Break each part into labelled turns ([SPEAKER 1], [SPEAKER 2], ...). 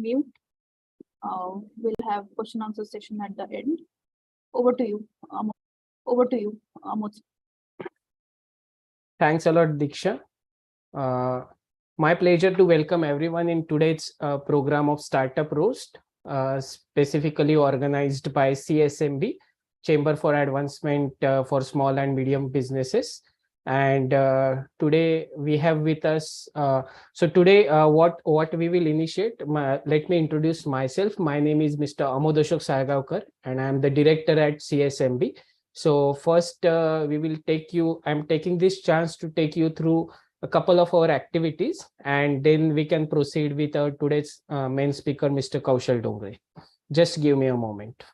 [SPEAKER 1] mute. We'll have question answer session at the end. Over to you. Amod.
[SPEAKER 2] Thanks a lot, Diksha. My pleasure to welcome everyone in today's program of Startup Roast, specifically organized by CSMB, Chamber for Advancement for Small and Medium Businesses. And today we have with us, what we will initiate, let me introduce myself. My name is Mr. Amod Ashok Sargaonkar, and I am the director at CSMB. So first, I'm taking this chance to take you through a couple of our activities, and then we can proceed with our today's main speaker, Mr. Kaushal Dongre. Just give me a moment.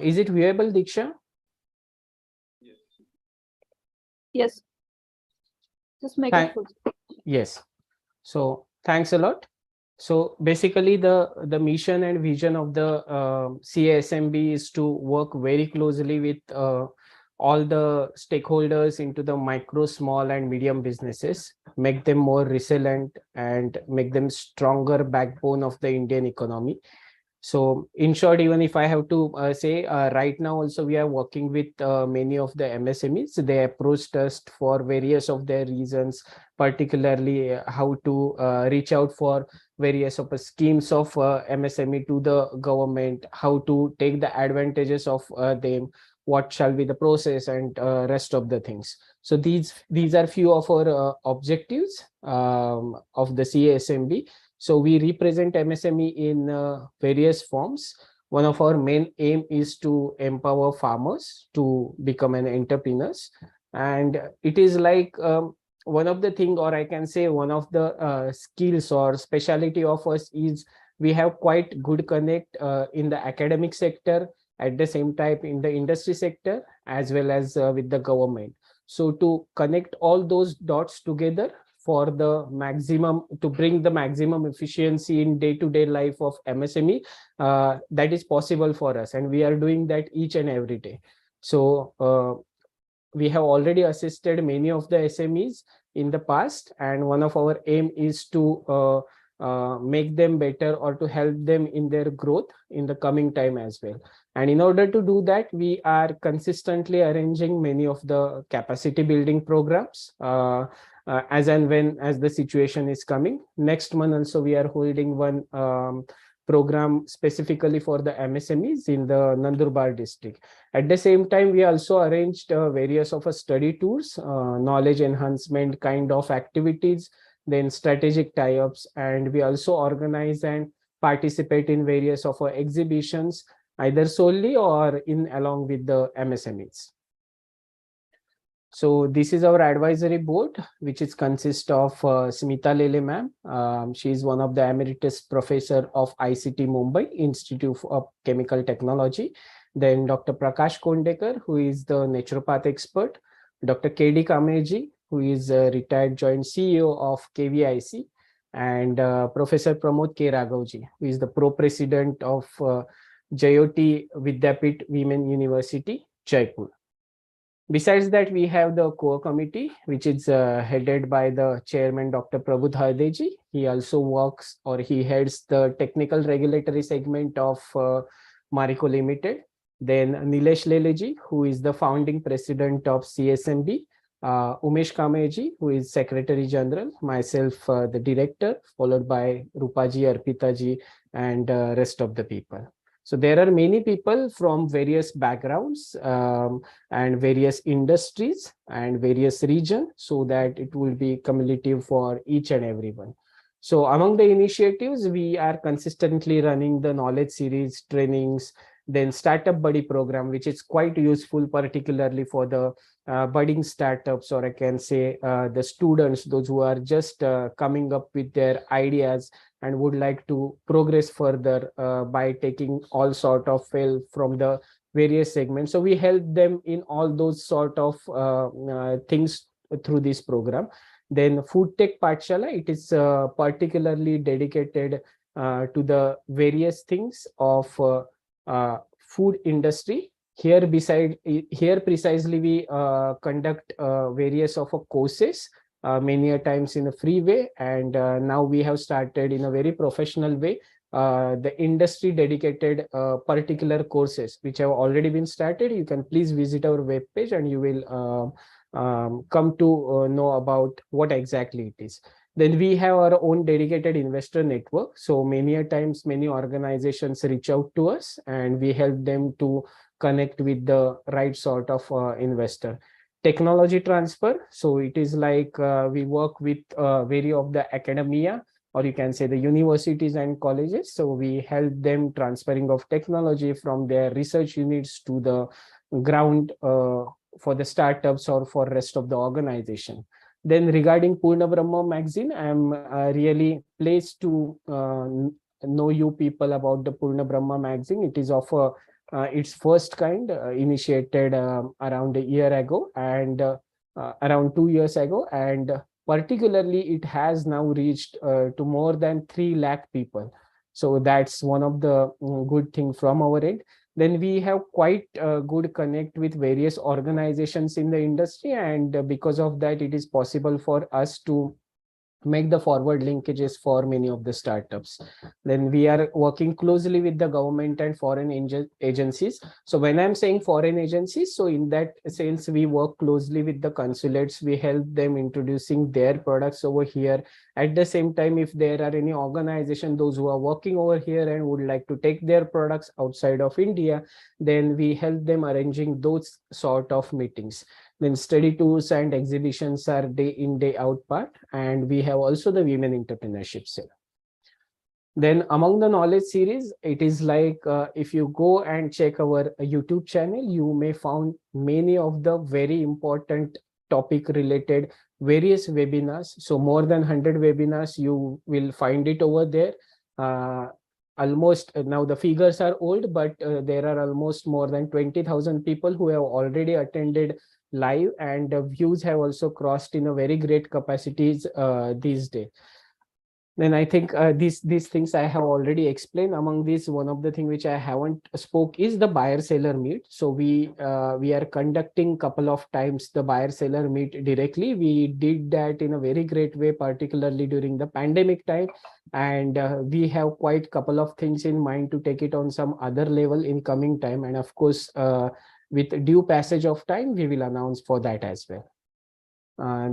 [SPEAKER 2] Is it viewable, Diksha?
[SPEAKER 1] Yes. Just make it full.
[SPEAKER 2] Yes. So thanks a lot. So basically, the mission and vision of the CSMB is to work very closely with all the stakeholders into the micro, small, and medium businesses, make them more resilient and make them stronger backbone of the Indian economy. So in short, even if I have to say right now also we are working with many of the MSMEs. They approached us for various of their reasons, particularly how to reach out for various of schemes of MSME to the government, how to take the advantages of them, what shall be the process, and rest of the things. So these are few of our objectives of the CSMB. So we represent MSME in various forms. One of our main aim is to empower farmers to become an entrepreneurs. And it is like one of the thing, or I can say one of the skills or specialty of us is we have quite good connect in the academic sector, at the same time in the industry sector, as well as with the government. So to connect all those dots together for the maximum, to bring the maximum efficiency in day-to-day life of MSME, that is possible for us, and we are doing that each and every day. So we have already assisted many of the SMEs in the past, and one of our aim is to make them better or to help them in their growth in the coming time as well. And in order to do that, we are consistently arranging many of the capacity building programs as and when as the situation is coming. Next month also we are holding one program specifically for the MSMEs in the Nandurbar district. At the same time, we also arranged various of study tours, knowledge enhancement kind of activities, then strategic tie-ups, and we also organize and participate in various of our exhibitions, either solely or in along with the MSMEs. So this is our advisory board, which is consist of Smita Lele ma'am. She is one of the emeritus professor of ICT Mumbai Institute of Chemical Technology. Then Dr. Prakash Kondekar, who is the naturopath expert. Dr. KD Kameji, who is a retired joint CEO of KVIC. And Professor Pramod K. Raghavji, who is the pro-president of Jayoti Vidyapit Women University, Jaipur. Besides that, we have the core committee, which is headed by the chairman, Dr. Prabhu Hardeji. He also works, or he heads the technical regulatory segment of Marico Limited. Then Nilesh Leleji, who is the founding president of CSMB. Umesh Kameji, who is secretary general. Myself, the director, followed by Rupaji, Arpitaji, and rest of the people. So there are many people from various backgrounds and various industries and various regions, so that it will be cumulative for each and everyone. So among the initiatives, we are consistently running the knowledge series trainings, then Startup Buddy program, which is quite useful, particularly for the budding startups, or I can say the students, those who are just coming up with their ideas and would like to progress further by taking all sort of help from the various segments. So we help them in all those sort of things through this program. Then Food Tech Pathshala, it is particularly dedicated to the various things of food industry. Here precisely we conduct various of courses, many a times in a free way, and now we have started in a very professional way the industry dedicated particular courses which have already been started. You can please visit our webpage and you will come to know about what exactly it is. Then we have our own dedicated investor network. So many a times, many organizations reach out to us and we help them to connect with the right sort of investor. Technology transfer. So it is like we work with various of the academia, or you can say the universities and colleges. So we help them transferring of technology from their research units to the ground for the startups or for rest of the organization. Then regarding Purna Brahma magazine, I am really pleased to know you people about the Purna Brahma magazine. It is of its first kind, initiated around a year ago and around 2 years ago, and particularly it has now reached to more than 3 lakh people. So that's one of the good thing from our end. Then we have quite good connect with various organizations in the industry, and because of that it is possible for us to make the forward linkages for many of the startups. Then we are working closely with the government and foreign agencies. So when I'm saying foreign agencies, so in that sense we work closely with the consulates. We help them introducing their products over here. At the same time, if there are any organization, those who are working over here and would like to take their products outside of India, then we help them arranging those sort of meetings. Then study tours and exhibitions are day in, day out part. And we have also the women entrepreneurship cell. Then among the knowledge series, it is like if you go and check our YouTube channel, you may find many of the very important topic related various webinars. So more than 100 webinars, you will find it over there. Almost now the figures are old, but there are almost more than 20,000 people who have already attended live, and views have also crossed in a very great capacities these days. Then I think these things I have already explained. Among these, one of the thing which I haven't spoke is the buyer seller meet. So we are conducting couple of times the buyer seller meet directly. We did that in a very great way, particularly during the pandemic time, and we have quite couple of things in mind to take it on some other level in coming time. And of course, with due passage of time, we will announce for that as well.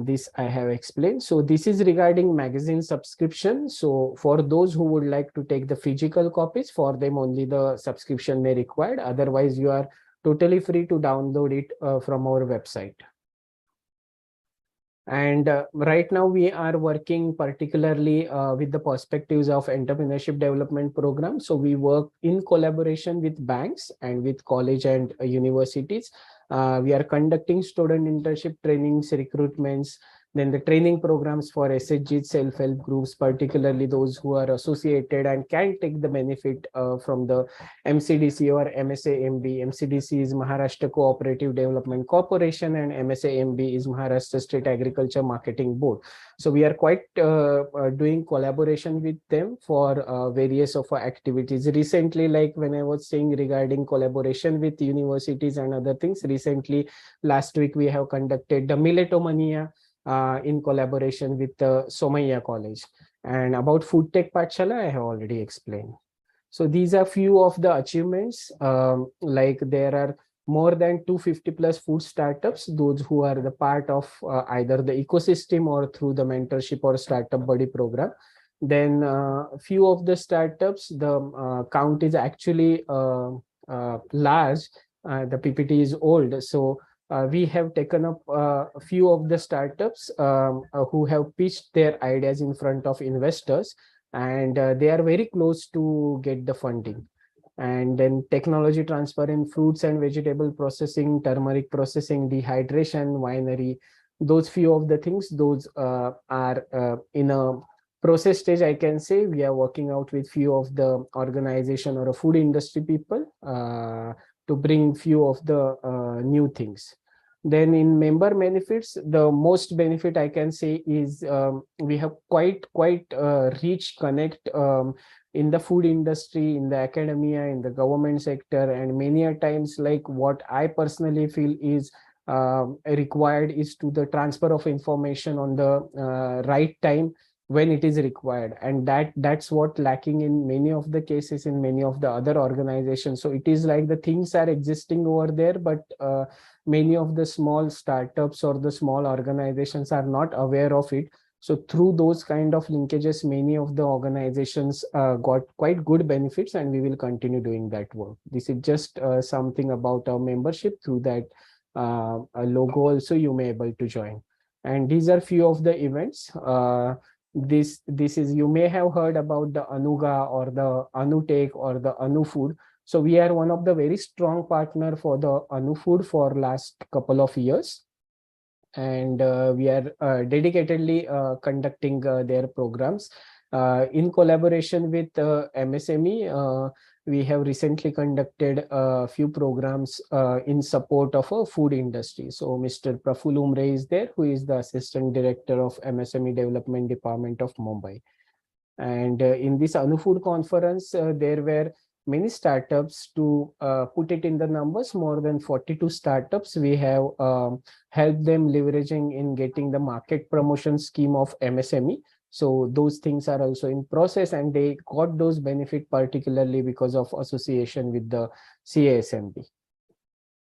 [SPEAKER 2] This I have explained. So this is regarding magazine subscription. So for those who would like to take the physical copies, for them only the subscription may required. Otherwise, you are totally free to download it from our website. And right now we are working particularly with the perspectives of entrepreneurship development program. So we work in collaboration with banks and with college and universities. We are conducting student internship trainings, recruitments, then the training programs for SHG self-help groups, particularly those who are associated and can take the benefit from the MCDC or MSAMB. MCDC is Maharashtra Cooperative Development Corporation and MSAMB is Maharashtra State Agriculture Marketing Board. So we are quite doing collaboration with them for various of our activities. Recently, like when I was saying regarding collaboration with universities and other things, recently last week we have conducted the Milletomania in collaboration with the Somaiya College. And about Food Tech Pathshala, I have already explained. So these are few of the achievements. Like there are more than 250 plus food startups, those who are the part of either the ecosystem or through the mentorship or startup buddy program. Then few of the startups, the count is actually large. The PPT is old. So we have taken up a few of the startups who have pitched their ideas in front of investors, and they are very close to get the funding. And then technology transfer in fruits and vegetable processing, turmeric processing, dehydration, winery, those few of the things, those are in a process stage. I can say we are working out with few of the organization or a food industry people to bring few of the new things. Then in member benefits, the most benefit I can say is we have quite rich connect in the food industry, in the academia, in the government sector, and many a times, like what I personally feel is required is to the transfer of information on the right time when it is required, and that's what lacking in many of the cases in many of the other organizations. So it is like the things are existing over there, but many of the small startups or the small organizations are not aware of it. So through those kind of linkages, many of the organizations got quite good benefits, and we will continue doing that work. This is just something about our membership. Through that a logo also you may able to join. And these are few of the events. This is, you may have heard about the Anuga or the Anutake or the Anu Food. So we are one of the very strong partner for the Anu Food for last couple of years, and we are dedicatedly conducting their programs in collaboration with MSME. We have recently conducted a few programs in support of a food industry. So Mr. Praful Umre is there, who is the Assistant Director of MSME Development Department of Mumbai. And in this Anu Food conference, there were many startups. To put it in the numbers, more than 42 startups we have helped them leveraging in getting the market promotion scheme of MSME. So those things are also in process, and they got those benefit particularly because of association with the CASMB.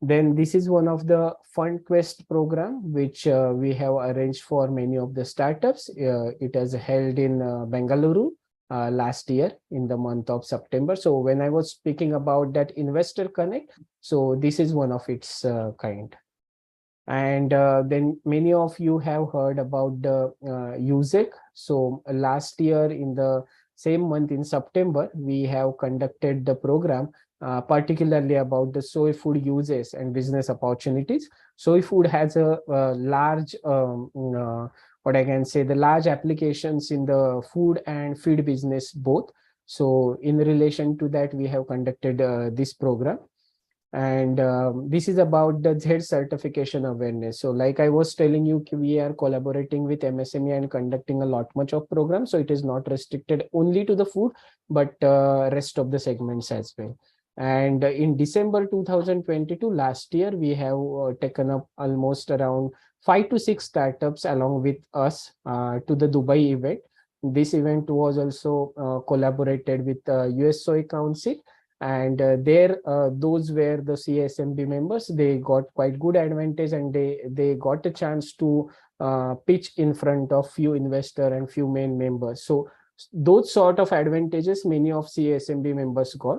[SPEAKER 2] Then this is one of the Fund Quest program, which we have arranged for many of the startups. It has held in Bengaluru last year in the month of September. So when I was speaking about that Investor Connect, so this is one of its kind. And then many of you have heard about the USEC. So last year in the same month in September, we have conducted the program particularly about the soy food uses and business opportunities. Soy food has a large, what I can say, the large applications in the food and feed business both. So in relation to that, we have conducted this program. And this is about the Z certification awareness. So like I was telling you, we are collaborating with MSME and conducting a lot much of programs. So it is not restricted only to the food, but rest of the segments as well. And in December 2022, last year, we have taken up almost around 5 to 6 startups along with us to the Dubai event. This event was also collaborated with US Soy Council. And there, those were the CSMB members. They got quite good advantage, and they got a chance to pitch in front of few investor and few main members. So those sort of advantages many of CSMB members got.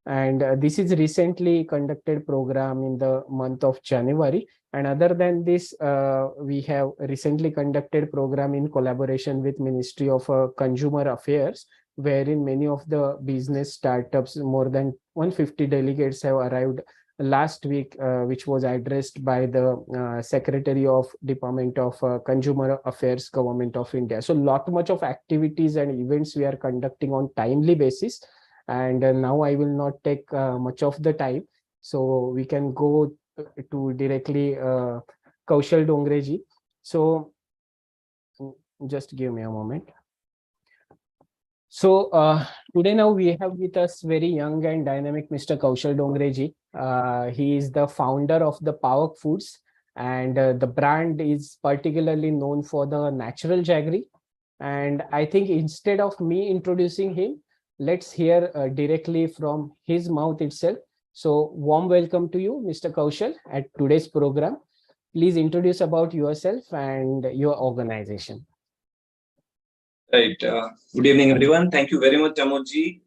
[SPEAKER 2] And this is recently conducted program in the month of January. And other than this, we have recently conducted program in collaboration with Ministry of Consumer Affairs, wherein many of the business startups, more than 150 delegates have arrived last week, which was addressed by the Secretary of Department of Consumer Affairs, Government of India. So lot much of activities and events we are conducting on timely basis. And now I will not take much of the time. So we can go to directly Kaushal Dongre ji. So just give me a moment. So today now we have with us very young and dynamic Mr. Kaushal Dongre ji. He is the founder of the Pawak Foods, and the brand is particularly known for the natural jaggery. And I think instead of me introducing him, let's hear directly from his mouth itself. So warm welcome to you, Mr. Kaushal, at today's program. Please introduce about yourself and your organization.
[SPEAKER 3] Right. Good evening, everyone. Thank you very much, Amodji,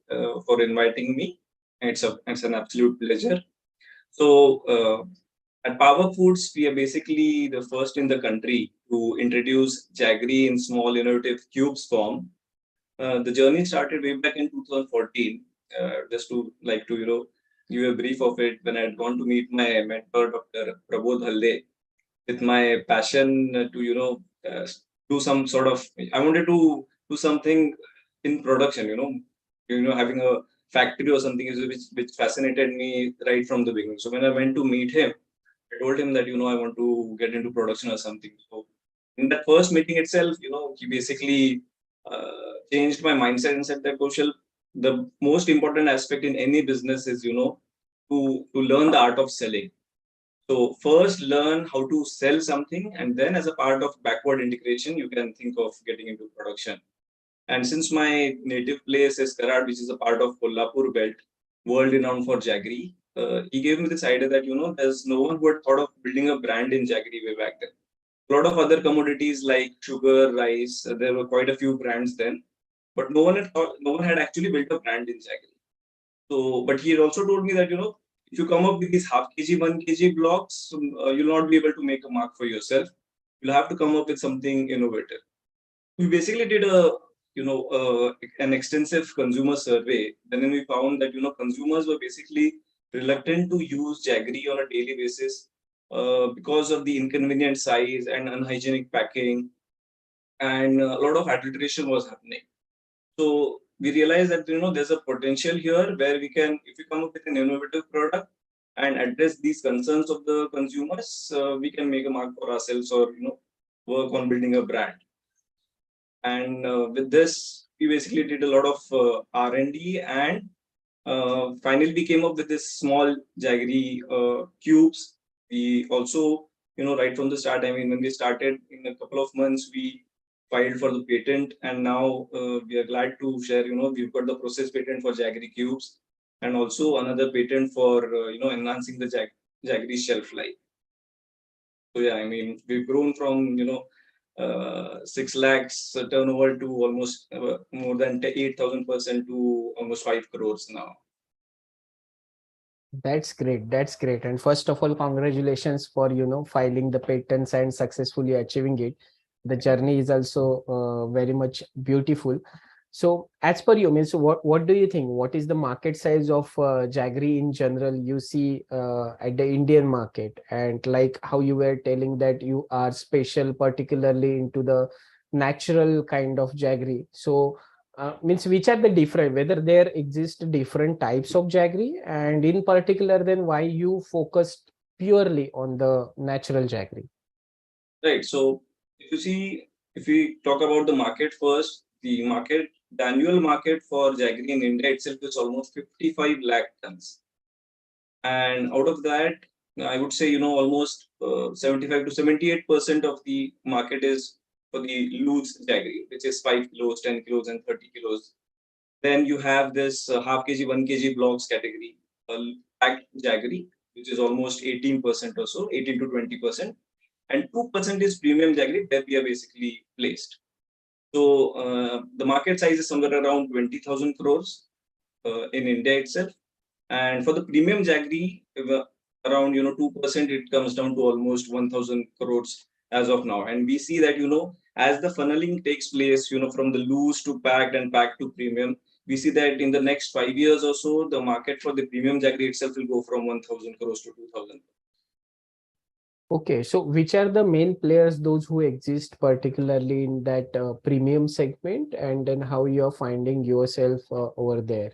[SPEAKER 3] for inviting me. It's an absolute pleasure. So at Power Foods, we are basically the first in the country to introduce jaggery in small innovative cubes form. The journey started way back in 2014. Just to give a brief of it, when I had gone to meet my mentor, Dr. Prabodh Halde, with my passion to do some sort of, I wanted to do something in production, having a factory or something which fascinated me right from the beginning. So when I went to meet him, I told him that, I want to get into production or something. So in that first meeting itself, he basically changed my mindset and said that, Kaushal, the most important aspect in any business is, to learn the art of selling. So first learn how to sell something, and then as a part of backward integration, you can think of getting into production. And since my native place is Karad, which is a part of Kolhapur belt, world renowned for jaggery, he gave me this idea that, there's no one who had thought of building a brand in jaggery way back then. A lot of other commodities like sugar, rice, there were quite a few brands then, but no one had actually built a brand in jaggery. So, but he had also told me that, if you come up with these half kg, 1 kg blocks, you'll not be able to make a mark for yourself. You'll have to come up with something innovative. We basically did an extensive consumer survey. Then we found that, consumers were basically reluctant to use jaggery on a daily basis because of the inconvenient size and unhygienic packing, and a lot of adulteration was happening. So we realized that, there's a potential here where we can, if we come up with an innovative product and address these concerns of the consumers, we can make a mark for ourselves, or, work on building a brand. And with this, we basically did a lot of R&D, and finally we came up with this small jaggery cubes. We also, right from the start, I mean, when we started, in a couple of months, we filed for the patent, and now we are glad to share, we've got the process patent for jaggery cubes, and also another patent for, enhancing the jaggery shelf life. So yeah, I mean, we've grown from, 6 lakhs turnover to almost more than 8,000% to almost 5 crores now.
[SPEAKER 2] That's great. That's great. And first of all, congratulations for, filing the patents and successfully achieving it. The journey is also very much beautiful. So as per you, means what do you think? What is the market size of jaggery in general you see at the Indian market? And like how you were telling that you are special, particularly into the natural kind of jaggery. So means which are the different, whether there exist different types of jaggery, and in particular, then why you focused purely on the natural jaggery?
[SPEAKER 3] Right. So if we talk about the market first, the annual market for jaggery in India itself is almost 55 lakh tons. And out of that, I would say, almost 75 to 78% of the market is for the loose jaggery, which is 5 kilos, 10 kilos, and 30 kilos. Then you have this half kg, 1 kg blocks category, packed jaggery, which is almost 18% or so, 18 to 20%. And 2% is premium jaggery, where we are basically placed. So the market size is somewhere around 20,000 crores in India itself. And for the premium jaggery, around 2%, it comes down to almost 1,000 crores as of now. And we see that, as the funneling takes place, from the loose to packed and packed to premium, we see that in the next 5 years or so, the market for the premium jaggery itself will go from 1,000 crores to 2,000.
[SPEAKER 2] Okay, so which are the main players, those who exist particularly in that premium segment, and then how you are finding yourself over there?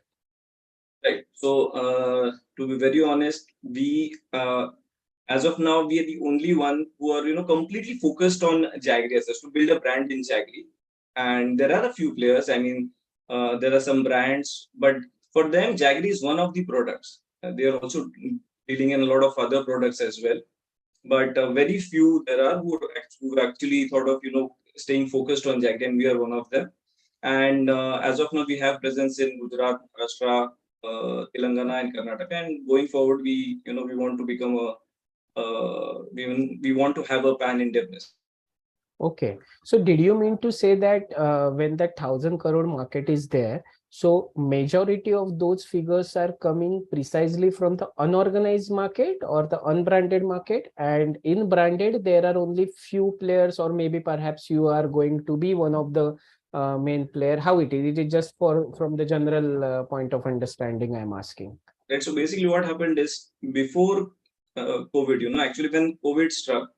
[SPEAKER 3] Right. So to be very honest, we as of now, we are the only one who are completely focused on jaggery as to build a brand in jaggery. And there are a few players. I mean, there are some brands, but for them, jaggery is one of the products. They are also dealing in a lot of other products as well. But very few there are who actually thought of staying focused on jaggery, and we are one of them. And as of now, we have presence in Gujarat, Maharashtra, Telangana, and Karnataka. And going forward, we want to become we want to have a pan-India business.
[SPEAKER 2] Okay, so did you mean to say that when that 1,000 crore market is there, so majority of those figures are coming precisely from the unorganized market or the unbranded market, and in branded there are only few players, or maybe perhaps you are going to be one of the main player? How it is? It is just from the general point of understanding I'm asking.
[SPEAKER 3] Right. So basically, what happened is before COVID, actually when COVID struck,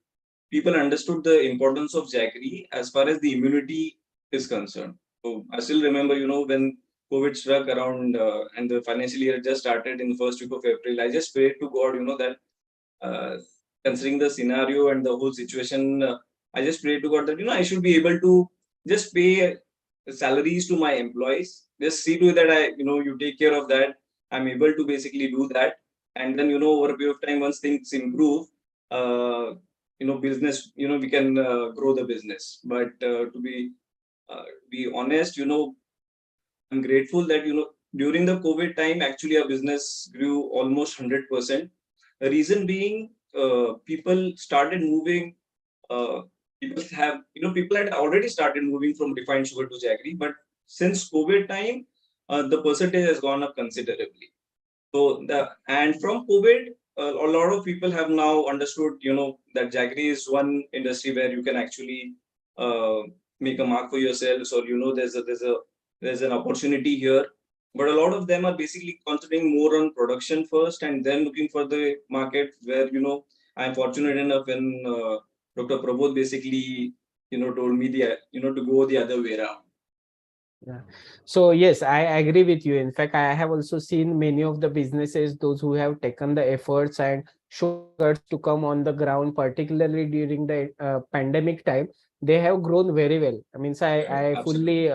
[SPEAKER 3] people understood the importance of jaggery as far as the immunity is concerned. So I still remember, when COVID struck around and the financial year just started in the first week of April, I just prayed to God, that considering the scenario and the whole situation, I just prayed to God that, I should be able to just pay salaries to my employees just see to it that you take care of that. I'm able to basically do that. And then, over a period of time, once things improve, business, we can grow the business. But to be honest, I'm grateful that, during the COVID time, actually our business grew almost 100%. The reason being, people started moving, uh, people had already started moving from refined sugar to jaggery, but since COVID time, the percentage has gone up considerably. So and from COVID, a lot of people have now understood, that jaggery is one industry where you can actually uh, make a mark for yourselves, or there's an opportunity here. But a lot of them are basically concentrating more on production first, and then looking for the market. Where I'm fortunate enough when Dr. Prabodh basically told me to go the other way around.
[SPEAKER 2] Yeah. So yes, I agree with you. In fact, I have also seen many of the businesses, those who have taken the efforts and shown guts to come on the ground, particularly during the pandemic time, they have grown very well. I mean, so I fully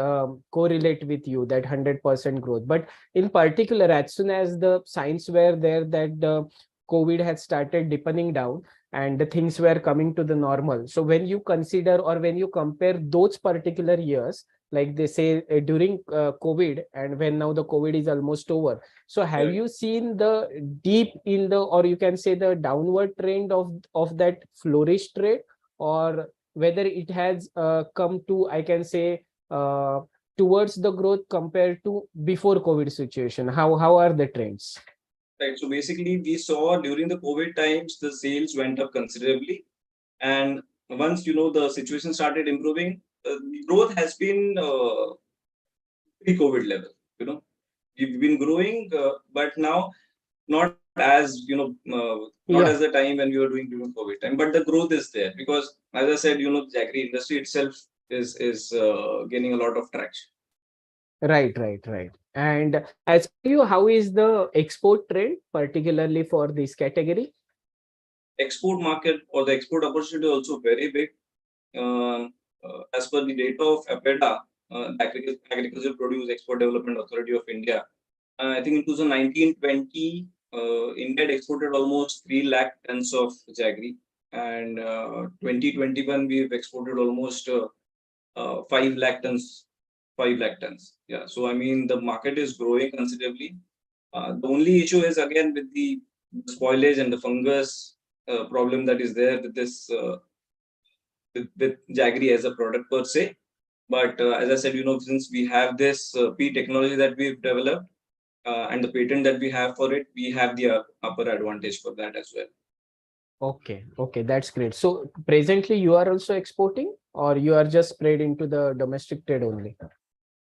[SPEAKER 2] correlate with you that 100% growth. But in particular, as soon as the signs were there that the COVID had started dipping down and the things were coming to the normal. So when you consider or when you compare those particular years, like they say during COVID, and when now the COVID is almost over. So have you seen the deep in the, or you can say the downward trend of that flourish trade, or whether it has come to, I can say, towards the growth compared to before COVID situation? How are the trends?
[SPEAKER 3] Right. So basically, we saw during the COVID times, the sales went up considerably. And once, the situation started improving, the growth has been pre-COVID level. We've been growing, but now not as, not as the time when we were doing during COVID time, but the growth is there because, as I said, the agri industry itself is gaining a lot of traction.
[SPEAKER 2] Right. And as for you, how is the export trend, particularly for this category?
[SPEAKER 3] Export market or the export opportunity is also very big. As per the data of APEDA, Agricultural Produce Export Development Authority of India, I think in 2019-20, India had exported almost 3 lakh tons of jaggery, and 2021 we've exported almost 5 lakh tons. 5 lakh tons. Yeah. So I mean the market is growing considerably. The only issue is again with the spoilage and the fungus problem that is there with this with jaggery as a product per se. But as I said, since we have this P technology that we've developed and the patent that we have for it, we have the upper advantage for that as well.
[SPEAKER 2] Okay, that's great. So presently you are also exporting, or you are just spread into the domestic trade only?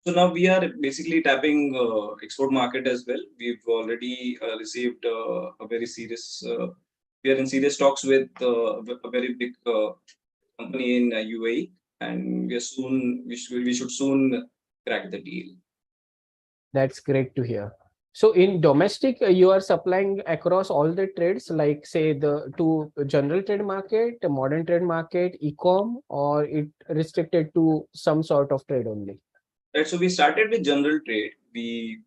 [SPEAKER 3] So now we are basically tapping export market as well. We've already received a very serious. We are in serious talks with a very big company in UAE, and we should soon crack the deal.
[SPEAKER 2] That's great to hear. So in domestic, you are supplying across all the trades, like say to general trade market, modern trade market, e-com, or it restricted to some sort of trade only?
[SPEAKER 3] Right. So we started with general trade. We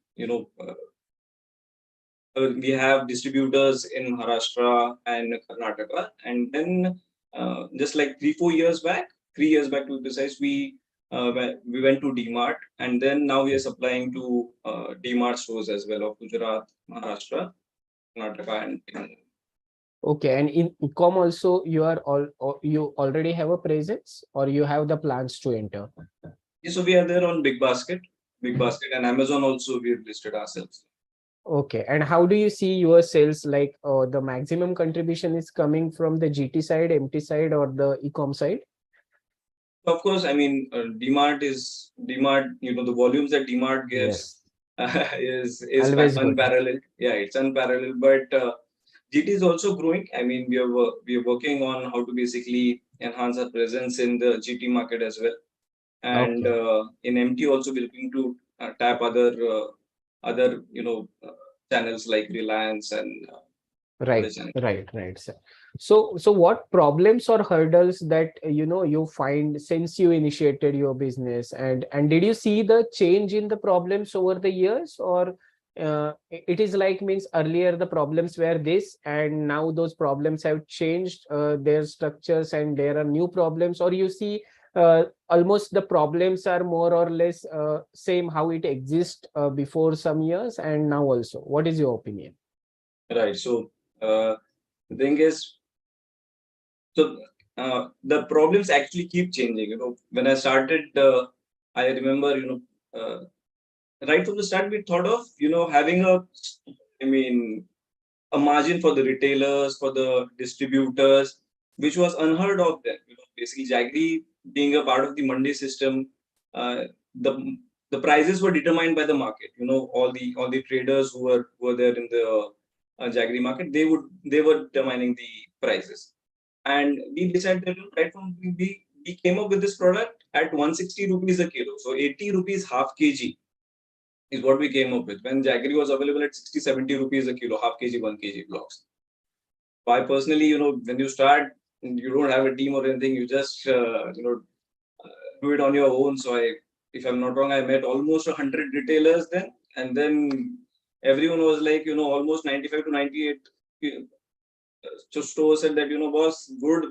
[SPEAKER 3] have distributors in Maharashtra and Karnataka, and then just like 3 years back to be precise, we went to DMart, and then now we are supplying to DMart stores as well of Gujarat, Maharashtra, Karnataka, and Telangana.
[SPEAKER 2] Okay, and in e-com also you you already have a presence, or you have the plans to enter?
[SPEAKER 3] Yeah, so we are there on Big Basket, and Amazon also we've listed ourselves.
[SPEAKER 2] Okay, and how do you see your sales? Like the maximum contribution is coming from the GT side, MT side, or the e-com side?
[SPEAKER 3] Of course, I mean DMart. The volumes that DMart gives is
[SPEAKER 2] Always good.
[SPEAKER 3] unparalleled. Yeah, it's unparalleled. But GT is also growing. I mean, we are working on how to basically enhance our presence in the GT market as well. And in MT also we're looking to tap other channels like Reliance and
[SPEAKER 2] Right,
[SPEAKER 3] other channels.
[SPEAKER 2] right, sir. So what problems or hurdles that you find since you initiated your business, and did you see the change in the problems over the years, or it is like means earlier the problems were this and now those problems have changed their structures and there are new problems, or you see almost the problems are more or less same how it exists before some years and now also? What is your opinion?
[SPEAKER 3] Right. So the thing is, so the problems actually keep changing. When I started, I remember, right from the start, we thought of, having I mean, a margin for the retailers, for the distributors, which was unheard of then. Basically, Jaggery being a part of the Mandi system, uh, the the prices were determined by the market. All the traders who were there in the Jaggery market, they were determining the prices, and we decided that right from we came up with this product at 160 rupees a kilo, so 80 rupees half kg is what we came up with when Jaggery was available at 60, 70 rupees a kilo, half kg, 1 kg blocks. So I personally, when you start, you don't have a team or anything, you just, do it on your own. So if I'm not wrong, I met almost 100 retailers then. And then everyone was like, almost 95 to 98. So store said that, boss, good.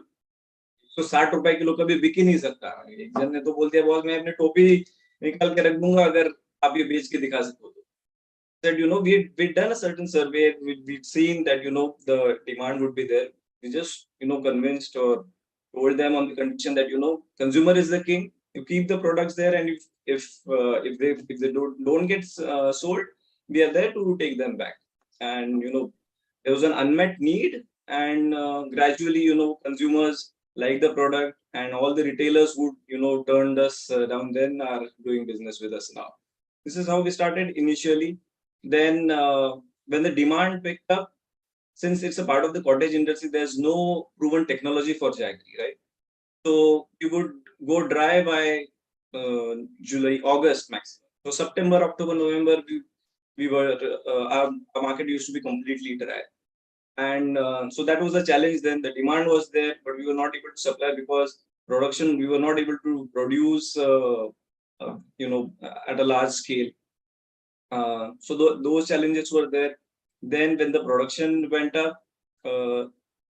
[SPEAKER 3] तो 60 रुपए kilo कभी बिक ही नहीं सकता। एक जन ने तो बोल दिया, बॉस मैं अपनी टोपी निकाल के रख दूंगा अगर आप ये बेच के दिखा सको तो। That we'd done a certain survey, we'd seen that the demand would be there. We just convinced or told them on the condition that consumer is the king. You keep the products there, and if they don't get sold, we are there to take them back. And there was an unmet need, and gradually consumers like the product, and all the retailers who turned us down then are doing business with us now. This is how we started initially. Then when the demand picked up, since it's a part of the cottage industry, there's no proven technology for Jaggery, right? So we would go dry by July, August maximum. So September, October, November, we were our market used to be completely dry, and so that was a challenge. Then the demand was there, but we were not able to supply because production we were not able to produce, at a large scale. So those challenges were there. Then when the production went up,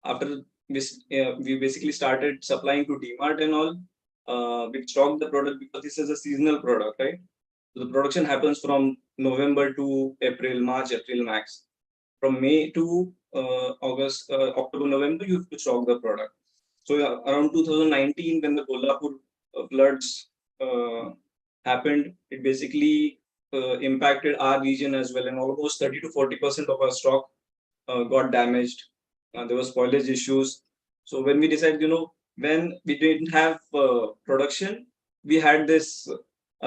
[SPEAKER 3] after we basically started supplying to DMart and all. We stocked the product because this is a seasonal product, right? So the production happens from November to April, March, April max. From May to August, October, November, you have to stock the product. So around 2019, when the Kolhapur floods happened, it basically impacted our region as well, and almost 30 to 40% of our stock got damaged. There was spoilage issues. So when we decided, when we didn't have production, we had this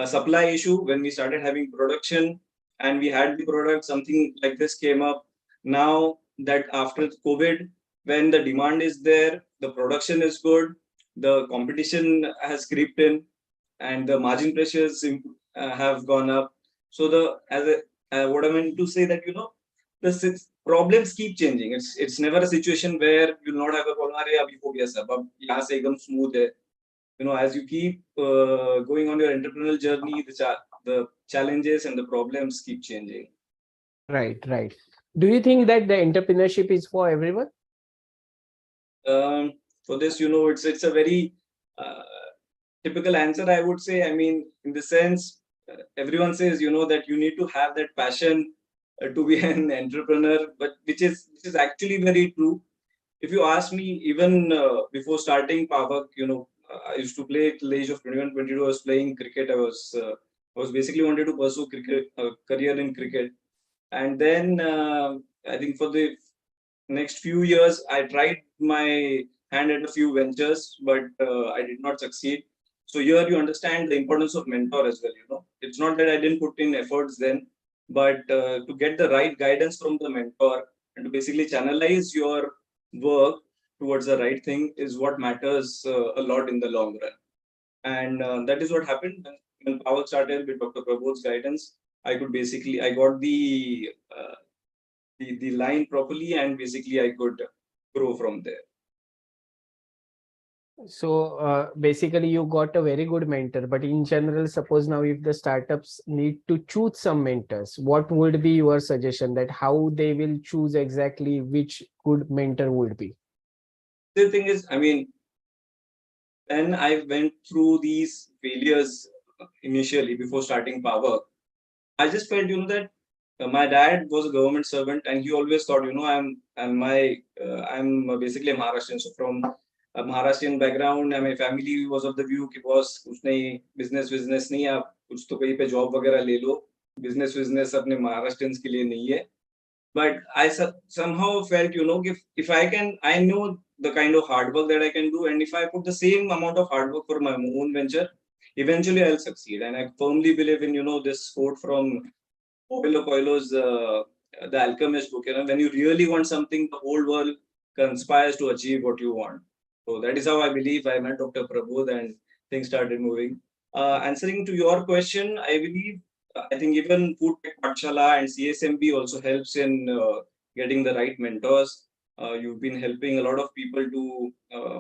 [SPEAKER 3] supply issue. When we started having production and we had the product, something like this came up. Now that after COVID, when the demand is there, the production is good, the competition has crept in, and the margin pressures have gone up. So what I meant to say that the problems keep changing. It's never a situation where you'll not have a problem. अरे अभी हो गया सब, अब यहाँ से एकदम smooth है. As you keep going on your entrepreneurial journey, the challenges and the problems keep changing.
[SPEAKER 2] Right. Do you think that the entrepreneurship is for everyone?
[SPEAKER 3] For this, it's a very typical answer, I would say. I mean, in the sense, everyone says, that you need to have that passion to be an entrepreneur, but which is actually very true. If you ask me, even before starting Pavak, I used to play till the age of 21, 22. I was playing cricket. I was basically wanted to pursue career in cricket. And then I think for the next few years, I tried my hand at a few ventures, but I did not succeed. So here you understand the importance of mentor as well. It's not that I didn't put in efforts then, but to get the right guidance from the mentor and to basically channelize your work towards the right thing is what matters a lot in the long run. And that is what happened when Power started with Dr. Prabodh's guidance. I got the line properly, and basically I could grow from there.
[SPEAKER 2] So basically, you got a very good mentor. But in general, suppose now if the startups need to choose some mentors, what would be your suggestion that how they will choose exactly which good mentor would be?
[SPEAKER 3] The thing is, I mean, when I went through these failures initially before starting Power, I just felt, that my dad was a government servant, and he always thought, I'm basically a Maharashtrian, so from a Maharashtrian background, and my family was of the view कि boss कुछ नहीं business नहीं आप कुछ तो कहीं पे job वगैरह ले लो business अपने Maharashtrians के लिए नहीं है. But I somehow felt, if I can, I know the kind of hard work that I can do, and if I put the same amount of hard work for my own venture, eventually I'll succeed. And I firmly believe in, this quote from Paulo Coelho's The Alchemist book. When you really want something, the whole world conspires to achieve what you want. So that is how I believe I met Dr. Prabodh and things started moving. Answering to your question, I believe I think even Food Tech Pathshala and CSMB also helps in getting the right mentors. You've been helping a lot of people to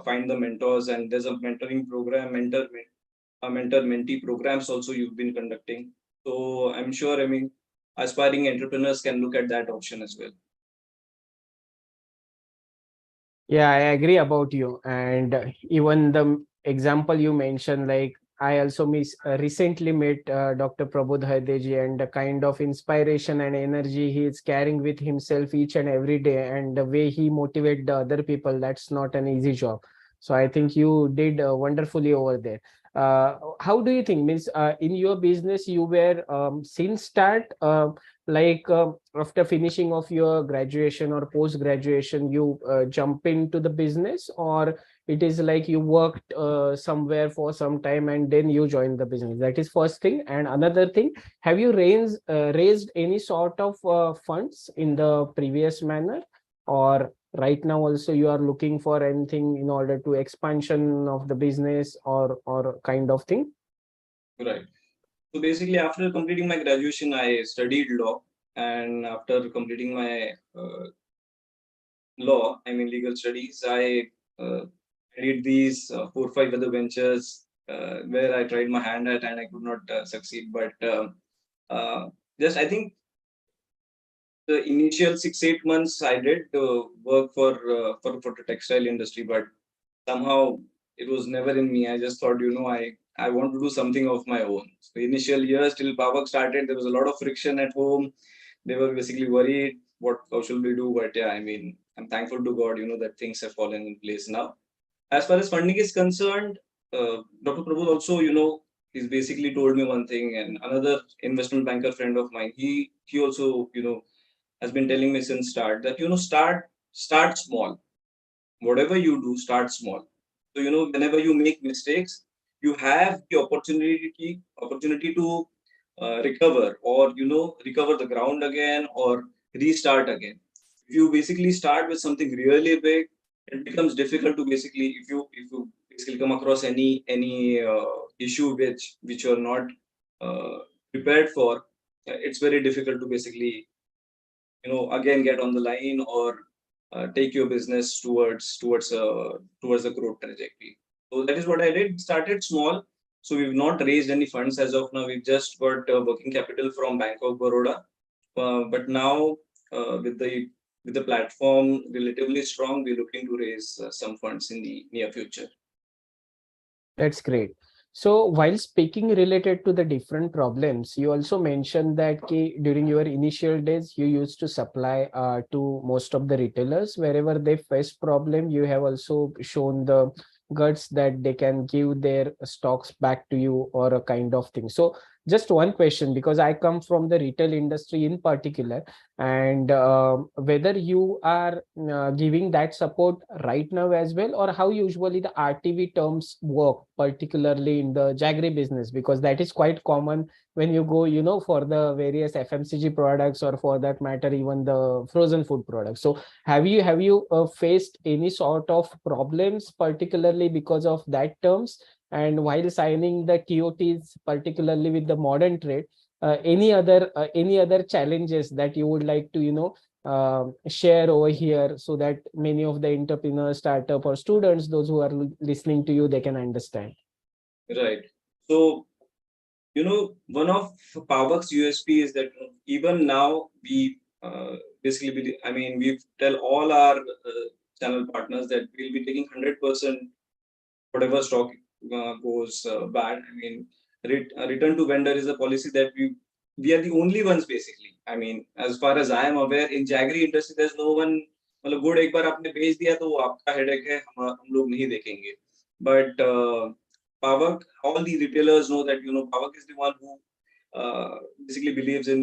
[SPEAKER 3] find the mentors, and there's a mentoring program, mentor-mentee programs also you've been conducting. So I'm sure, aspiring entrepreneurs can look at that option as well.
[SPEAKER 2] Yeah, I agree about you. And even the example you mentioned, like I also recently met Dr. Prabodh Haideji, and the kind of inspiration and energy he is carrying with himself each and every day, and the way he motivates the other people, that's not an easy job. So I think you did wonderfully over there. How do you think, means in your business, you were since start, after finishing of your graduation or post graduation, you jump into the business, or it is like you worked somewhere for some time and then you joined the business? That is first thing. And another thing, have you raised any sort of funds in the previous manner, or right now also you are looking for anything in order to expansion of the business or kind of thing?
[SPEAKER 3] Right. So basically, after completing my graduation, I studied law, and after completing my legal studies, I did these 4 or 5 other ventures where I tried my hand at and I could not succeed. But just I think the initial 6-8 months I did work for the textile industry, but somehow it was never in me. I just thought, I want to do something of my own. So initial years till Pavak started, there was a lot of friction at home. They were basically worried what Kaushal will do. But yeah, I'm thankful to God, that things have fallen in place now. As far as funding is concerned, Dr. Prabhu also, he's basically told me one thing, and another investment banker friend of mine, he also, has been telling me since start that, start small. Whatever you do, start small. So, whenever you make mistakes, you have the opportunity to recover, or, recover the ground again or restart again. If you basically start with something really big, it becomes difficult to basically, if you basically come across any issue which you're not prepared for, it's very difficult to basically, again get on the line or take your business towards a growth trajectory. So that is what I did. Started small. So we've not raised any funds as of now. We've just got working capital from Bank of Baroda. But now with the platform relatively strong, we're looking to raise some funds in the near future.
[SPEAKER 2] That's great. So while speaking related to the different problems, you also mentioned that during your initial days, you used to supply to most of the retailers. Wherever they face problem, you have also shown the guts that they can give their stocks back to you or a kind of thing. So just one question, because I come from the retail industry in particular, and whether you are giving that support right now as well, or how usually the RTV terms work, particularly in the jaggery business, because that is quite common when you go, for the various FMCG products, or for that matter, even the frozen food products. So have you faced any sort of problems, particularly because of that terms? And while signing the TOTs, particularly with the modern trade, any other challenges that you would like to share over here so that many of the entrepreneurs, startup or students, those who are listening to you, they can understand?
[SPEAKER 3] Right. So, one of Pavak's USP is that even now we basically, we tell all our channel partners that we'll be taking 100% whatever stock goes bad. Return to vendor is a policy that we are the only ones basically. As far as I am aware, in jaggery industry, there's no one. मतलब गुड़ एक बार आपने बेच दिया तो वो आपका headache है, हम लोग नहीं देखेंगे. But Pavak, all the retailers know that Pavak is the one who basically believes in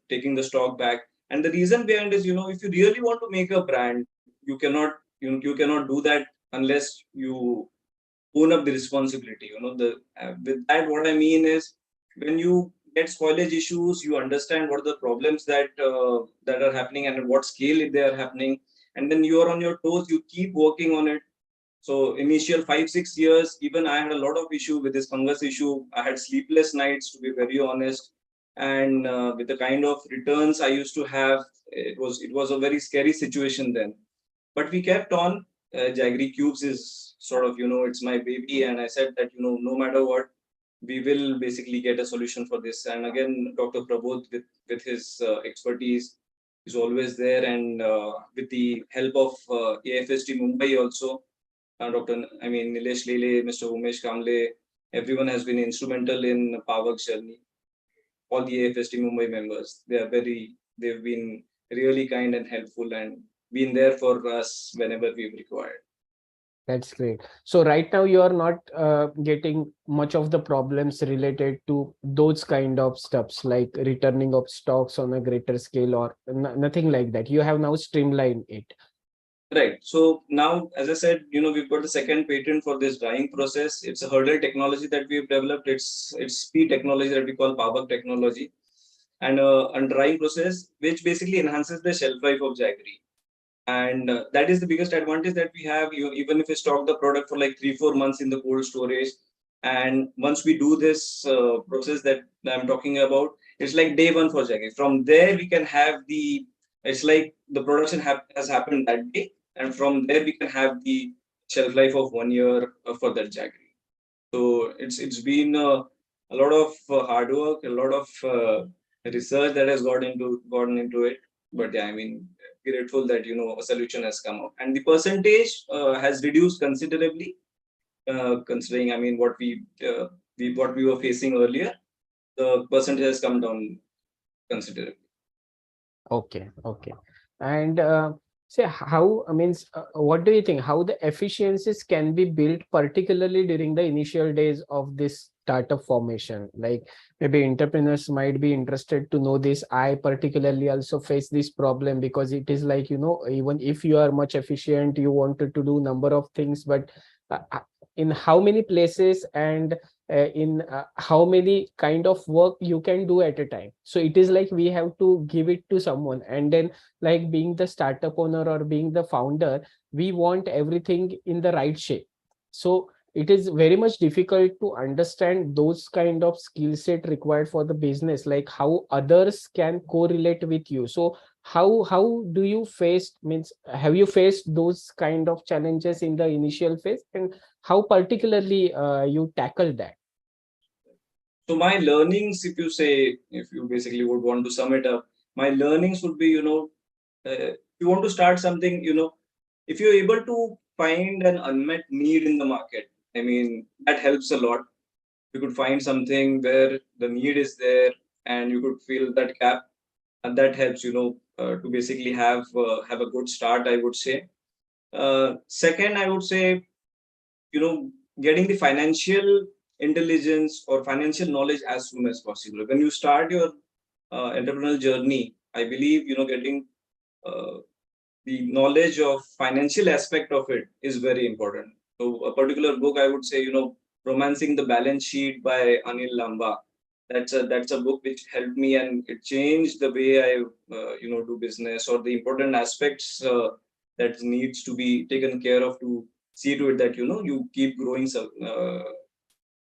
[SPEAKER 3] taking the stock back. And the reason behind is if you really want to make a brand, you cannot do that unless you own up the responsibility. With that, what I mean is when you get spoilage issues, you understand what are the problems that are happening and at what scale they are happening, and then you are on your toes. You keep working on it. So initial 5-6 years, even I had a lot of issue with this fungus issue. I had sleepless nights, to be very honest, and with the kind of returns I used to have, it was a very scary situation then. But we kept on. Jaggery Cubes is sort of it's my baby, and I said that no matter what, we will basically get a solution for this. And again, Dr. Prabodh with his expertise is always there, and with the help of AFST Mumbai also. Nilesh Lele, Mr. Umesh Kamble, everyone has been instrumental in Pavak's journey. All the AFST Mumbai members, they've been really kind and helpful and been there for us whenever we've required.
[SPEAKER 2] That's great. So right now you are not getting much of the problems related to those kind of stuffs like returning of stocks on a greater scale or nothing like that. You have now streamlined it.
[SPEAKER 3] Right. So now, as I said, we've got the second patent for this drying process. It's a hurdle technology that we've developed. It's speed technology that we call Pavak technology, and a drying process which basically enhances the shelf life of jaggery. And that is the biggest advantage that we have. Even if we stock the product for like 3-4 months in the cold storage, and once we do this process that I'm talking about, it's like day one for jaggery. From there, we can have it's like the production has happened that day, and from there we can have the shelf life of 1 year for that jaggery. So it's been a lot of hard work, a lot of research that has gotten into it. But yeah, grateful that a solution has come up, and the percentage has reduced considerably, considering what we were facing earlier. The percentage has come down considerably.
[SPEAKER 2] Okay. And say how, what do you think, how the efficiencies can be built, particularly during the initial days of this startup formation? Like maybe entrepreneurs might be interested to know this. I particularly also face this problem because it is like, even if you are much efficient, you wanted to do number of things, but in how many places and in how many kind of work you can do at a time. So it is like we have to give it to someone, and then like being the startup owner or being the founder, we want everything in the right shape. So it is very much difficult to understand those kind of skill set required for the business, like how others can correlate with you. So how do you face, have you faced those kind of challenges in the initial phase, and how particularly you tackle that?
[SPEAKER 3] So my learnings, if you basically would want to sum it up, my learnings would be, if you want to start something, if you're able to find an unmet need in the market, that helps a lot. You could find something where the need is there and you could fill that gap, and that helps, to basically have a good start, I would say. Second, I would say, getting the financial intelligence or financial knowledge as soon as possible. When you start your entrepreneurial journey, I believe, getting the knowledge of financial aspect of it is very important. So a particular book, I would say, Romancing the Balance Sheet by Anil Lamba. That's a book which helped me, and it changed the way I do business, or the important aspects that needs to be taken care of to see to it that you keep growing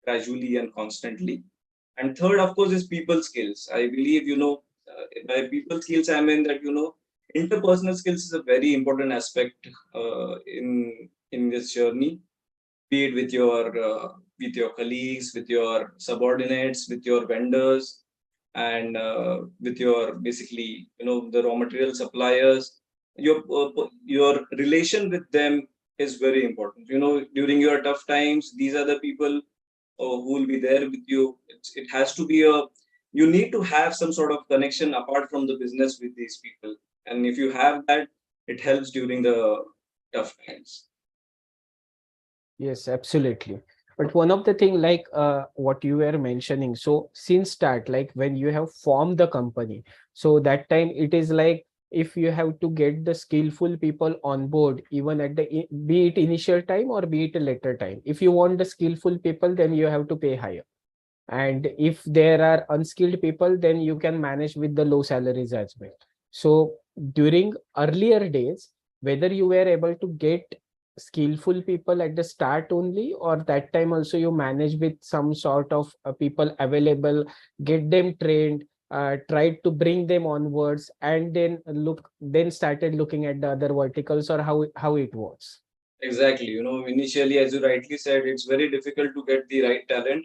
[SPEAKER 3] gradually and constantly. And third, of course, is people skills. I believe by people skills I mean that interpersonal skills is a very important aspect in this journey, be it with your colleagues, with your subordinates, with your vendors, and with your basically the raw material suppliers. Your relation with them is very important. During your tough times, these are the people who will be there with you. It has to be you need to have some sort of connection apart from the business with these people, and if you have that, it helps during the tough times.
[SPEAKER 2] Yes, absolutely. But one of the thing like what you were mentioning, so since start, like when you have formed the company, so that time it is like if you have to get the skillful people on board, even at the be it initial time or be it a later time. If you want the skillful people, then you have to pay higher. And if there are unskilled people, then you can manage with the low salaries as well. So during earlier days, whether you were able to get skillful people at the start only, or that time also you manage with some sort of people available, get them trained, tried to bring them onwards, and then started looking at the other verticals, or how it was.
[SPEAKER 3] Exactly. Initially, as you rightly said, it's very difficult to get the right talent,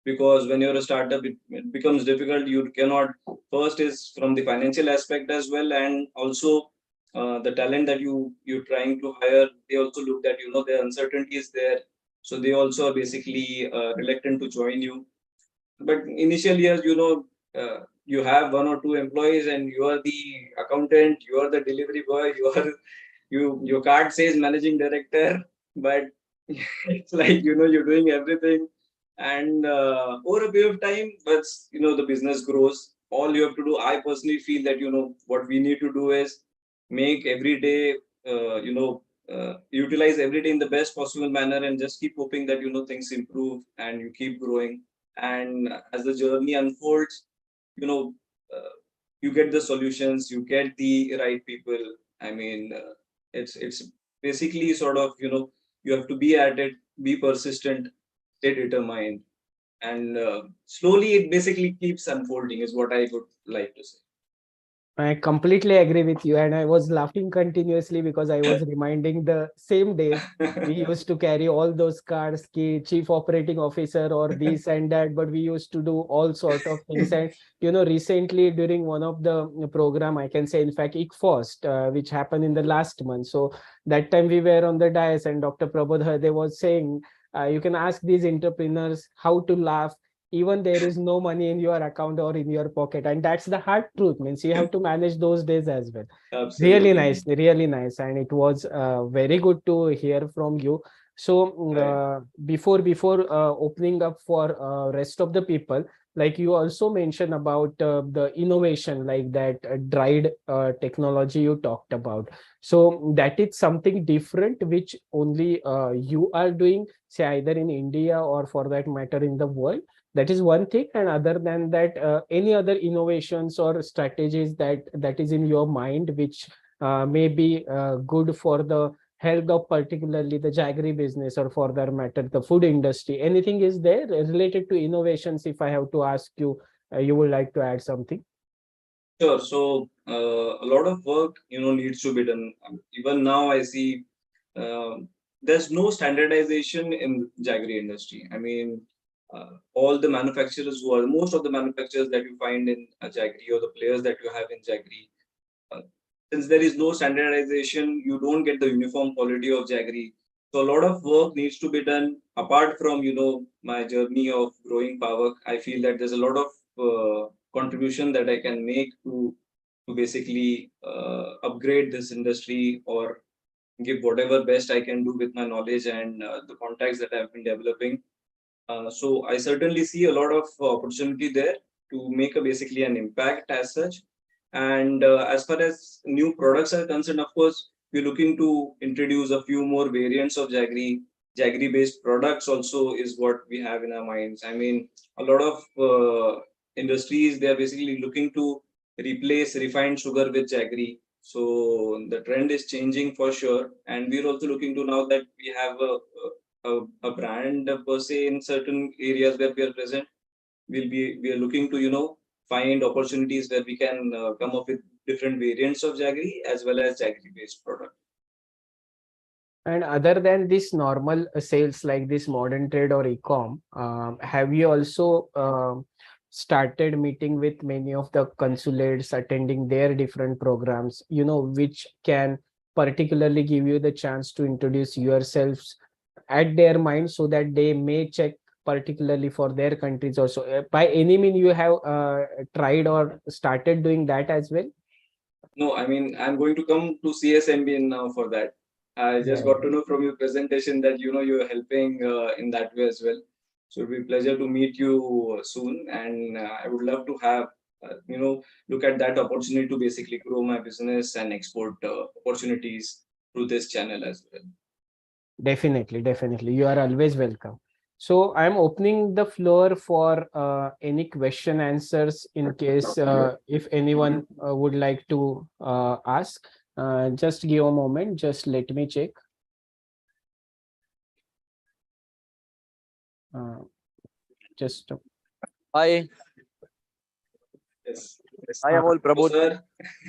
[SPEAKER 3] because when you're a startup, it becomes difficult. You cannot, first is from the financial aspect as well, and also the talent that you're trying to hire, they also look that the uncertainty is there, so they also are basically reluctant to join you. But initially, as you have one or two employees, and you are the accountant, you are the delivery boy, your card says managing director, but it's like you're doing everything. And over a period of time, but the business grows. All you have to do, I personally feel that what we need to do is make every day, utilize every day in the best possible manner, and just keep hoping that things improve and you keep growing. And as the journey unfolds, you know uh, you get the solutions, you get the right people. I mean, it's basically sort of you have to be at it, be persistent, stay determined, and slowly it basically keeps unfolding, is what I would like to say.
[SPEAKER 2] I completely agree with you, and I was laughing continuously because I was reminding the same days we used to carry all those cards, chief operating officer or this and that, but we used to do all sort of things. And recently during one of the program, I can say in fact ICFOST, which happened in the last month. So that time we were on the dais, and Dr. Prabodh they was saying, you can ask these entrepreneurs how to laugh even there is no money in your account or in your pocket, and that's the hard truth. Means you have to manage those days as well.
[SPEAKER 3] Absolutely.
[SPEAKER 2] Really nice, and it was very good to hear from you. So before opening up for rest of the people, like you also mentioned about the innovation, like that dried technology you talked about. So that is something different which only you are doing, say either in India or for that matter in the world. That is one thing. And other than that, any other innovations or strategies that is in your mind which may be good for the health of particularly the jaggery business, or for that matter the food industry? Anything is there related to innovations? If I have to ask you, you would like to add something?
[SPEAKER 3] Sure. So a lot of work needs to be done. Even now I see there's no standardization in jaggery industry. I mean, all the manufacturers most of the manufacturers that you find in jaggery, or the players that you have in jaggery, uh, since there is no standardization, you don't get the uniform quality of jaggery. So a lot of work needs to be done. Apart from my journey of growing power, I feel that there's a lot of contribution that I can make to basically upgrade this industry, or give whatever best I can do with my knowledge and the contacts that I've been developing. So I certainly see a lot of opportunity there to make basically an impact as such. And as far as new products are concerned, of course, we're looking to introduce a few more variants of jaggery. Jaggery based products also is what we have in our minds. I mean, a lot of industries, they are basically looking to replace refined sugar with jaggery. So the trend is changing for sure. And we're also looking to, now that we have a brand per se in certain areas where we are present, we are looking to find opportunities where we can come up with different variants of jaggery as well as jaggery based product.
[SPEAKER 2] And other than this normal sales like this modern trade or e-com, have you also started meeting with many of the consulates, attending their different programs, which can particularly give you the chance to introduce yourselves at their mind so that they may check particularly for their countries also. By any mean, you have tried or started doing that as well?
[SPEAKER 3] No, I mean, I'm going to come to CSMB now for that. I just got to know from your presentation that you're helping in that way as well. So it'll be a pleasure to meet you soon, and I would love to have look at that opportunity to basically grow my business and export opportunities through this channel as well.
[SPEAKER 2] Definitely, definitely. You are always welcome. So I'm opening the floor for any question answers in case if anyone would like to ask. Just give a moment. Just let me check. Just
[SPEAKER 4] Hi,
[SPEAKER 3] Yes. Yes.
[SPEAKER 4] I am all
[SPEAKER 3] Hello,
[SPEAKER 4] Prabodh.
[SPEAKER 3] sir.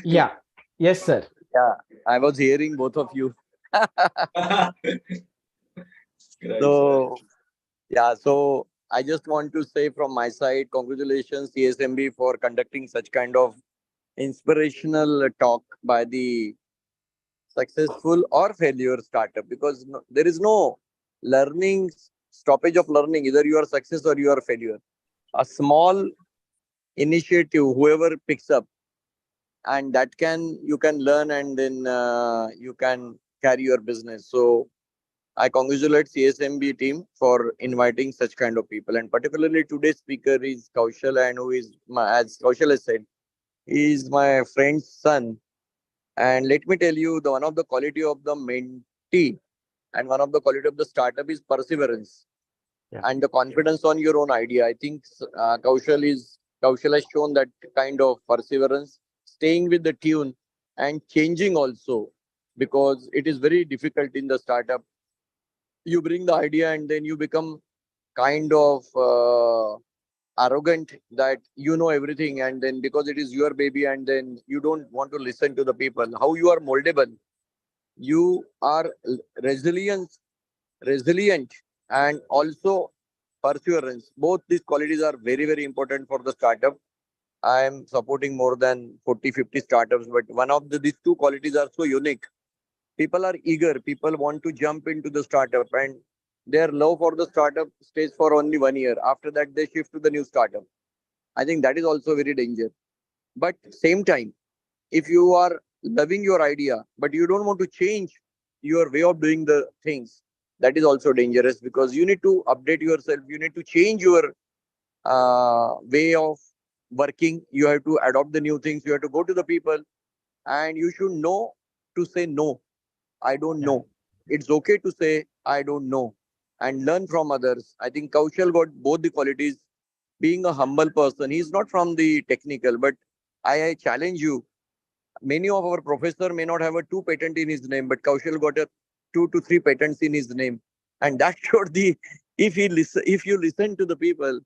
[SPEAKER 2] yeah, yes, sir.
[SPEAKER 4] Yeah, I was hearing both of you.
[SPEAKER 3] Right,
[SPEAKER 4] So, yeah, so I just want to say from my side, congratulations CSMB for conducting such kind of inspirational talk by the successful or failure startup, because there is no learning stoppage of learning. Either you are success or you are failure. A small initiative, whoever picks up, and that you can learn, and then you can carry your business. So I congratulate CSMB team for inviting such kind of people, and particularly today's speaker is Kaushal, and who is as Kaushal has said, he is my friend's son. And let me tell you, the one of the quality of the mentee and one of the quality of the startup is perseverance.
[SPEAKER 2] Yeah.
[SPEAKER 4] And the confidence on your own idea. I think Kaushal has shown that kind of perseverance, staying with the tune and changing also, because it is very difficult in the startup. You bring the idea and then you become kind of arrogant that you know everything, and then because it is your baby, and then you don't want to listen to the people. How you are moldable, you are resilient, and also perseverance. Both these qualities are very, very important for the startup. I am supporting more than 40-50 startups, but one of these two qualities are so unique. People are eager, people want to jump into the startup, and their love for the startup stays for only 1 year. After that, they shift to the new startup. I think that is also very dangerous. But same time, if you are loving your idea, but you don't want to change your way of doing the things, that is also dangerous, because you need to update yourself. You need to change your way of working. You have to adopt the new things. You have to go to the people, and you should know to say no. I don't know. It's okay to say I don't know and learn from others. I think Kaushal got both the qualities. Being a humble person, he's not from the technical, but I challenge you. Many of our professor may not have a 2 patent in his name, but Kaushal got a 2 to 3 patents in his name, and that showed the if you listen to the people,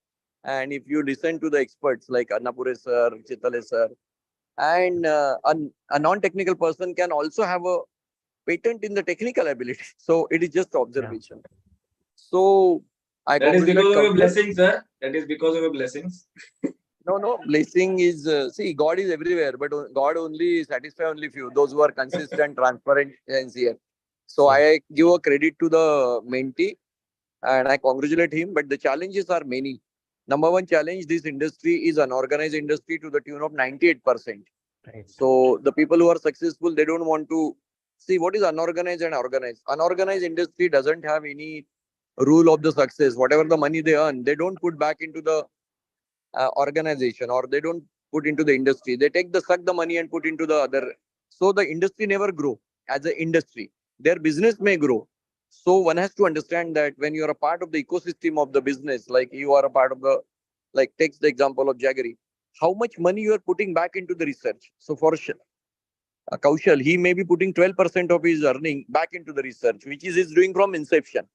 [SPEAKER 4] and if you listen to the experts like Annapure sir, Chitale sir, and a non-technical person can also have a patent in the technical ability. So it is just observation. So I
[SPEAKER 3] that is
[SPEAKER 4] congratulate
[SPEAKER 3] because of your
[SPEAKER 4] Kaushal.
[SPEAKER 3] blessings, sir. That is because of your blessings.
[SPEAKER 4] No, blessing is, see, God is everywhere, but God only satisfy only few, those who are consistent, transparent, and sincere. So I give a credit to the mentee and I congratulate him, but the challenges are many. Number one challenge, this industry is unorganized industry to the tune of 98%.
[SPEAKER 2] Right.
[SPEAKER 4] So the people who are successful, they don't want to see what is unorganized and organized. Unorganized industry doesn't have any rule of the success. Whatever the money they earn, they don't put back into the organization, or they don't put into the industry. They suck the money and put into the other. So the industry never grow as an industry. Their business may grow. So one has to understand that when you are a part of the ecosystem of the business, like you are a part of the, like takes the example of Jaggery, how much money you are putting back into the research. So for Kaushal, he may be putting 12% of his earning back into the research, which is he's doing from inception.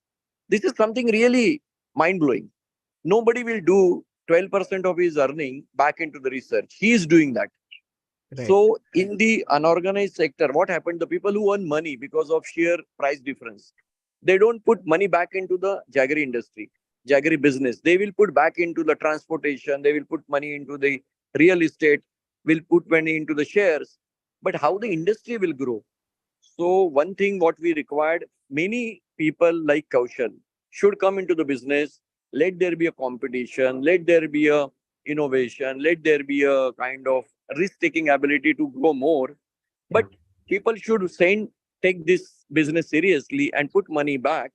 [SPEAKER 4] This is something really mind blowing. Nobody will do 12% of his earning back into the research. He is doing that.
[SPEAKER 2] Right.
[SPEAKER 4] So in the unorganized sector, what happened? The people who earn money because of sheer price difference, they don't put money back into the jaggery industry, jaggery business. They will put back into the transportation. They will put money into the real estate, will put money into the shares. But how the industry will grow? So one thing what we required, many people like Kaushal should come into the business. Let there be a competition. Let there be a innovation. Let there be a kind of risk-taking ability to grow more. But people should take this business seriously and put money back.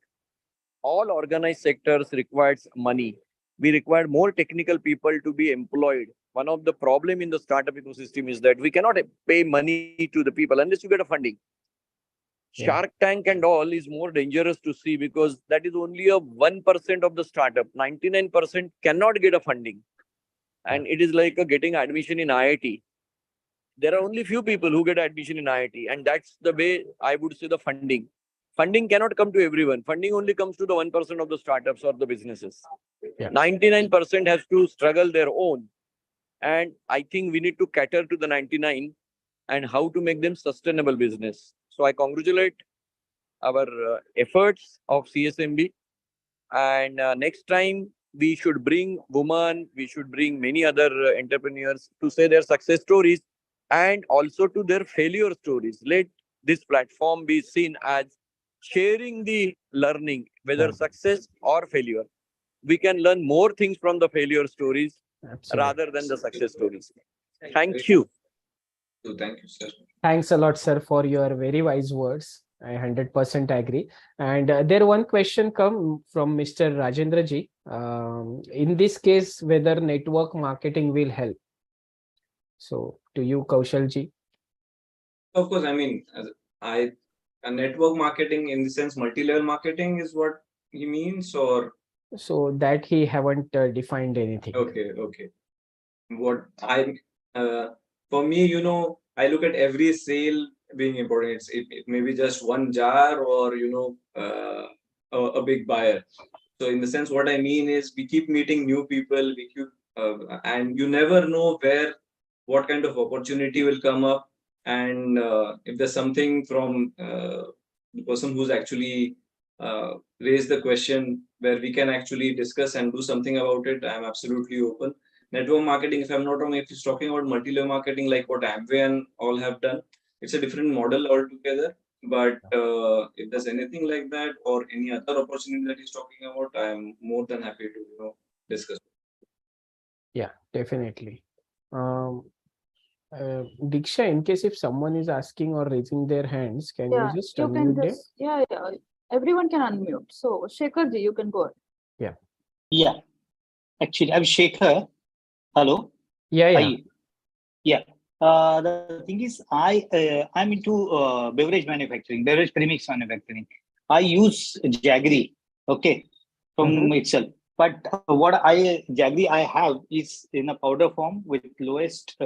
[SPEAKER 4] All organized sectors requires money. We require more technical people to be employed. One of the problem in the startup ecosystem is that we cannot pay money to the people unless you get a funding.
[SPEAKER 2] Yeah.
[SPEAKER 4] Shark Tank and all is more dangerous to see because that is only a 1% of the startup. 99% cannot get a funding. And it is like a getting admission in IIT. There are only few people who get admission in IIT. And that's the way I would say the funding. Funding cannot come to everyone. Funding only comes to the 1% of the startups or the businesses.
[SPEAKER 2] Yeah.
[SPEAKER 4] 99% has to struggle their own. And I think we need to cater to the 99 and how to make them sustainable business. So I congratulate our efforts of CSMB. And next time we should bring women, we should bring many other entrepreneurs to say their success stories and also to their failure stories. Let this platform be seen as sharing the learning, whether success or failure. We can learn more things from the failure stories rather than the success stories. Thank you.
[SPEAKER 3] So thank you, sir.
[SPEAKER 2] Thanks a lot, sir, for your very wise words. I 100% agree. And there one question come from Mr. Rajendra ji. In this case, whether network marketing will help. So to you, Kaushal ji.
[SPEAKER 3] Of course, I mean, a network marketing in the sense multi-level marketing is what he means, or
[SPEAKER 2] So that he haven't defined anything.
[SPEAKER 3] okay. What for me, I look at every sale being important. It may be just one jar or a big buyer. So in the sense, what I mean is we keep meeting new people. We keep and you never know what kind of opportunity will come up, and if there's something from the person who's actually raised the question where we can actually discuss and do something about it, I'm absolutely open. Network marketing, if I'm not wrong, if he's talking about multi-level marketing like what Amway and all have done, it's a different model altogether. But if there's anything like that or any other opportunity that he's talking about, I'm more than happy to discuss.
[SPEAKER 2] Yeah, definitely. Diksha, in case if someone is asking or raising their hands, can you just
[SPEAKER 1] you can
[SPEAKER 2] unmute them?
[SPEAKER 1] just everyone can unmute. So Shekhar ji, you can go ahead.
[SPEAKER 5] Yeah. Actually, I'm Shekhar. Hello.
[SPEAKER 2] Yeah.
[SPEAKER 5] Yeah. The thing is, I'm into beverage manufacturing, beverage premix manufacturing. I use jaggery, okay, from itself. But jaggery I have is in a powder form with lowest,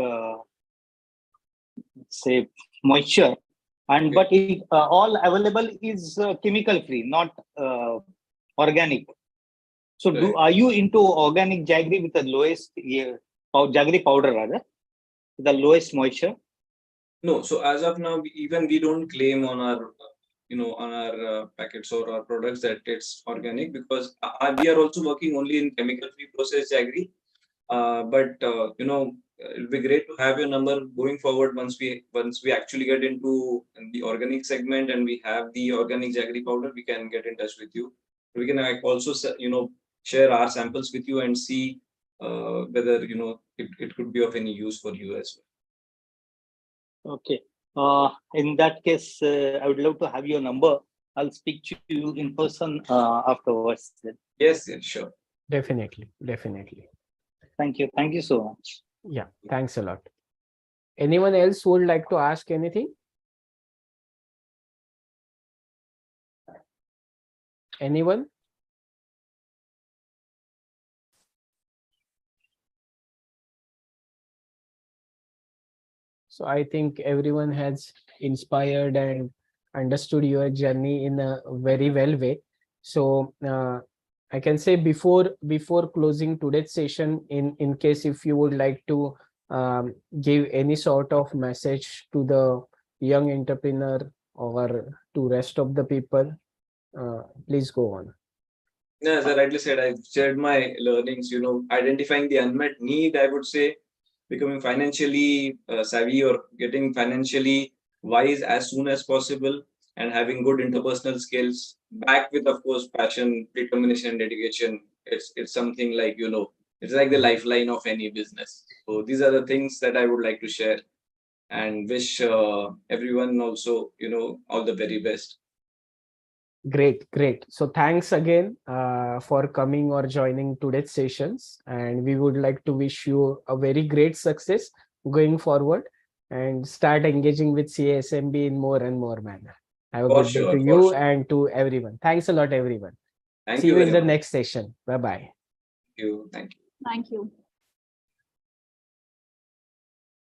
[SPEAKER 5] say, moisture, and but it all available is chemical free, not organic. So, are you into organic jaggery with the lowest jaggery powder rather? The lowest moisture?
[SPEAKER 3] No, so as of now, we don't claim on our packets or our products that it's organic, because we are also working only in chemical-free process jaggery. But it'll be great to have your number going forward once we actually get into the organic segment and we have the organic jaggery powder. We can get in touch with you. We can also share our samples with you and see whether it could be of any use for you as well.
[SPEAKER 5] Okay. In that case, I would love to have your number. I'll speak to you in person afterwards.
[SPEAKER 3] Yes, sure.
[SPEAKER 2] Definitely.
[SPEAKER 5] Thank you. Thank you so much.
[SPEAKER 2] Yeah, thanks a lot. Anyone else would like to ask anything? Anyone? So I think everyone has inspired and understood your journey in a very well way. So I can say before closing today's session, in case if you would like to give any sort of message to the young entrepreneur or to rest of the people, please go on.
[SPEAKER 3] Yeah, as I rightly said, I've shared my learnings, identifying the unmet need, I would say, becoming financially savvy or getting financially wise as soon as possible, and having good interpersonal skills, backed with, of course, passion, determination, and dedication. It's something like, it's like the lifeline of any business. So these are the things that I would like to share and wish everyone also, all the very best.
[SPEAKER 2] Great. So thanks again for coming or joining today's sessions. And we would like to wish you a very great success going forward and start engaging with CASMB in more and more manner. Have a
[SPEAKER 3] For
[SPEAKER 2] good day
[SPEAKER 3] sure,
[SPEAKER 2] to
[SPEAKER 3] for
[SPEAKER 2] you
[SPEAKER 3] sure.
[SPEAKER 2] and to everyone. Thanks a lot, everyone.
[SPEAKER 3] Thank
[SPEAKER 2] See
[SPEAKER 3] you
[SPEAKER 2] you in
[SPEAKER 3] very
[SPEAKER 2] the
[SPEAKER 3] much.
[SPEAKER 2] next session. Bye-bye.
[SPEAKER 3] Thank you. Thank you.
[SPEAKER 1] Thank you.